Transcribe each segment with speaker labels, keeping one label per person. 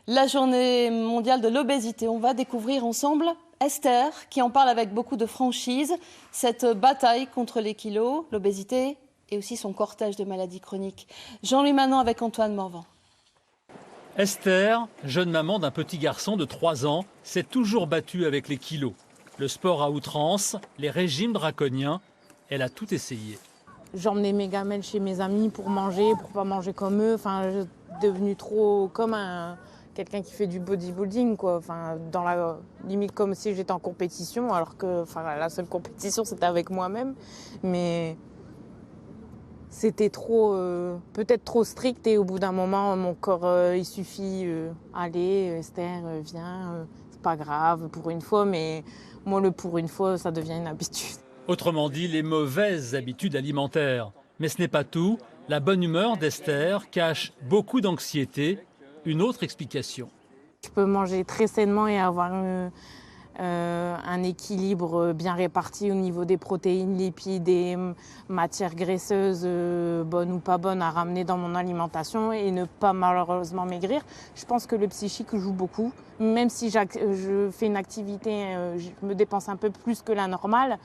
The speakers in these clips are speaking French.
Speaker 1: La journée mondiale de l'obésité. On va découvrir ensemble Esther qui en parle avec beaucoup de franchise. Cette bataille contre les kilos, l'obésité et aussi son cortège de maladies chroniques. Jean-Louis Manon avec Antoine Morvan.
Speaker 2: Esther, jeune maman d'un petit garçon de 3 ans, s'est toujours battue avec les kilos. Le sport à outrance, les régimes draconiens, elle a tout essayé.
Speaker 3: J'emmenais mes gamelles chez mes amis pour manger, pour pas manger comme eux. Enfin, je suis devenue trop comme quelqu'un qui fait du bodybuilding, quoi. Enfin, dans la limite comme si j'étais en compétition, alors que la seule compétition c'était avec moi-même. Mais c'était peut-être trop strict et au bout d'un moment, mon corps, il suffit, allez, Esther, viens, c'est pas grave pour une fois, mais moi le pour une fois, ça devient une habitude.
Speaker 2: Autrement dit, les mauvaises habitudes alimentaires. Mais ce n'est pas tout. La bonne humeur d'Esther cache beaucoup d'anxiété. Une autre explication.
Speaker 3: Je peux manger très sainement et avoir un équilibre bien réparti au niveau des protéines, lipides et matières graisseuses, bonnes ou pas bonnes, à ramener dans mon alimentation et ne pas malheureusement maigrir. Je pense que le psychique joue beaucoup. Même si je fais une activité, je me dépense un peu plus que la normale,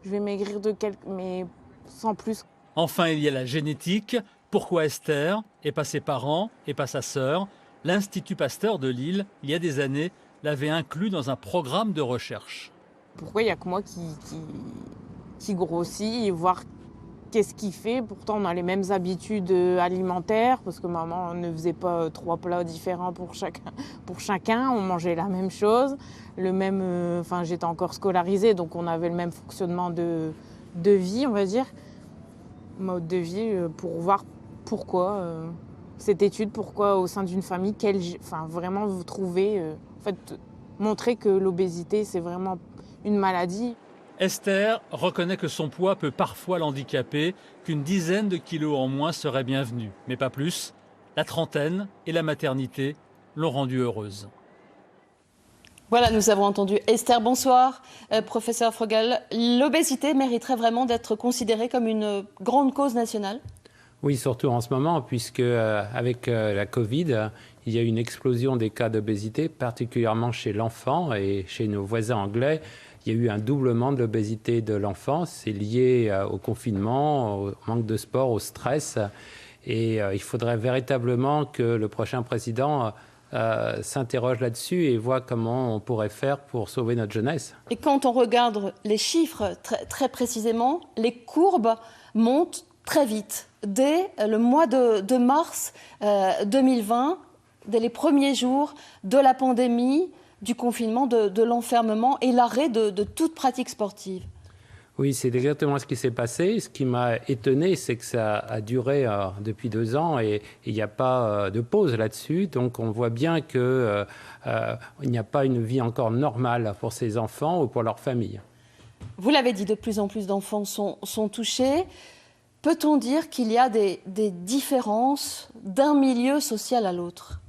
Speaker 3: je vais maigrir mais sans plus.
Speaker 2: Enfin, il y a la génétique. Pourquoi Esther, et pas ses parents, et pas sa sœur? L'Institut Pasteur de Lille, il y a des années, l'avait inclus dans un programme de recherche.
Speaker 3: Pourquoi il n'y a que moi qui grossit et voir qu'est-ce qu'il fait? Pourtant, on a les mêmes habitudes alimentaires parce que maman ne faisait pas 3 plats différents pour chacun. On mangeait la même chose. J'étais encore scolarisée, donc on avait le même fonctionnement de vie, on va dire. Mode de vie pour voir pourquoi cette étude, pourquoi au sein d'une famille, vraiment vous trouvez, montrer que l'obésité, c'est vraiment une maladie.
Speaker 2: Esther reconnaît que son poids peut parfois l'handicaper, qu'une dizaine de kilos en moins serait bienvenue, mais pas plus. La trentaine et la maternité l'ont rendue heureuse.
Speaker 1: Voilà, nous avons entendu Esther. Bonsoir, professeur Frogel. L'obésité mériterait vraiment d'être considérée comme une grande cause nationale?
Speaker 4: Oui, surtout en ce moment, puisque avec la Covid, il y a une explosion des cas d'obésité, particulièrement chez l'enfant et chez nos voisins anglais. Il y a eu un doublement de l'obésité de l'enfant. C'est lié au confinement, au manque de sport, au stress. Et il faudrait véritablement que le prochain président s'interroge là-dessus et voit comment on pourrait faire pour sauver notre jeunesse.
Speaker 1: Et quand on regarde les chiffres très précisément, les courbes montent très vite. Dès le mois de mars 2020, dès les premiers jours de la pandémie, du confinement, de l'enfermement et l'arrêt de toute pratique sportive.
Speaker 4: Oui, c'est exactement ce qui s'est passé. Ce qui m'a étonné, c'est que ça a duré depuis 2 ans et il n'y a pas de pause là-dessus. Donc on voit bien qu'il n'y a pas une vie encore normale pour ces enfants ou pour leur famille.
Speaker 1: Vous l'avez dit, de plus en plus d'enfants sont touchés. Peut-on dire qu'il y a des différences d'un milieu social à l'autre ?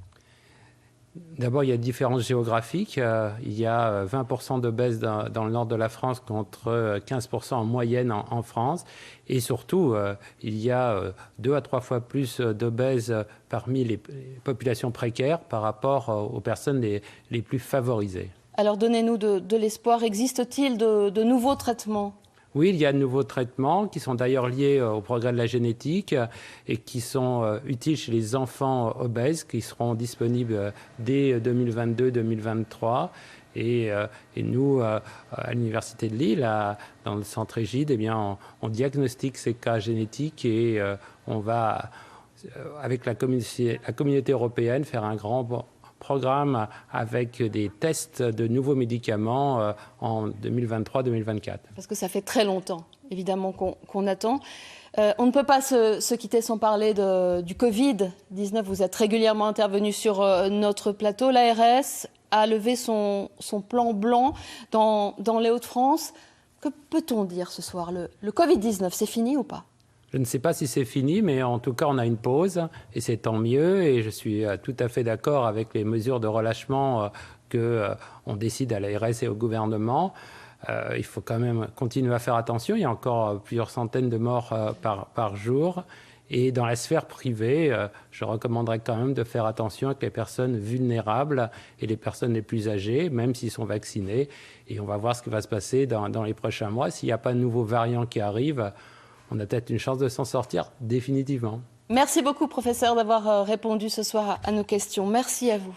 Speaker 4: D'abord, il y a différences géographiques. Il y a 20% d'obèses dans le nord de la France contre 15% en moyenne en France. Et surtout, il y a 2 à 3 fois plus d'obèses parmi les populations précaires par rapport aux personnes les plus favorisées.
Speaker 1: Alors donnez-nous de l'espoir. Existe-t-il de nouveaux traitements ?
Speaker 4: Oui, il y a de nouveaux traitements qui sont d'ailleurs liés au progrès de la génétique et qui sont utiles chez les enfants obèses, qui seront disponibles dès 2022-2023. Et nous, à l'Université de Lille, dans le centre Égide, on diagnostique ces cas génétiques et on va, avec la communauté européenne, faire un grand programme avec des tests de nouveaux médicaments en 2023-2024.
Speaker 1: Parce que ça fait très longtemps, évidemment, qu'on attend. On ne peut pas se quitter sans parler du Covid-19. Vous êtes régulièrement intervenu sur notre plateau. L'ARS a levé son plan blanc dans les Hauts-de-France. Que peut-on dire ce soir? Le Covid-19, c'est fini ou pas?
Speaker 4: Je ne sais pas si c'est fini, mais en tout cas, on a une pause et c'est tant mieux. Et je suis tout à fait d'accord avec les mesures de relâchement qu'on décide à l'ARS et au gouvernement. Il faut quand même continuer à faire attention. Il y a encore plusieurs centaines de morts par jour. Et dans la sphère privée, je recommanderais quand même de faire attention avec les personnes vulnérables et les personnes les plus âgées, même s'ils sont vaccinés. Et on va voir ce qui va se passer dans les prochains mois. S'il n'y a pas de nouveaux variants qui arrivent, on a peut-être une chance de s'en sortir définitivement.
Speaker 1: Merci beaucoup, professeur, d'avoir répondu ce soir à nos questions. Merci à vous.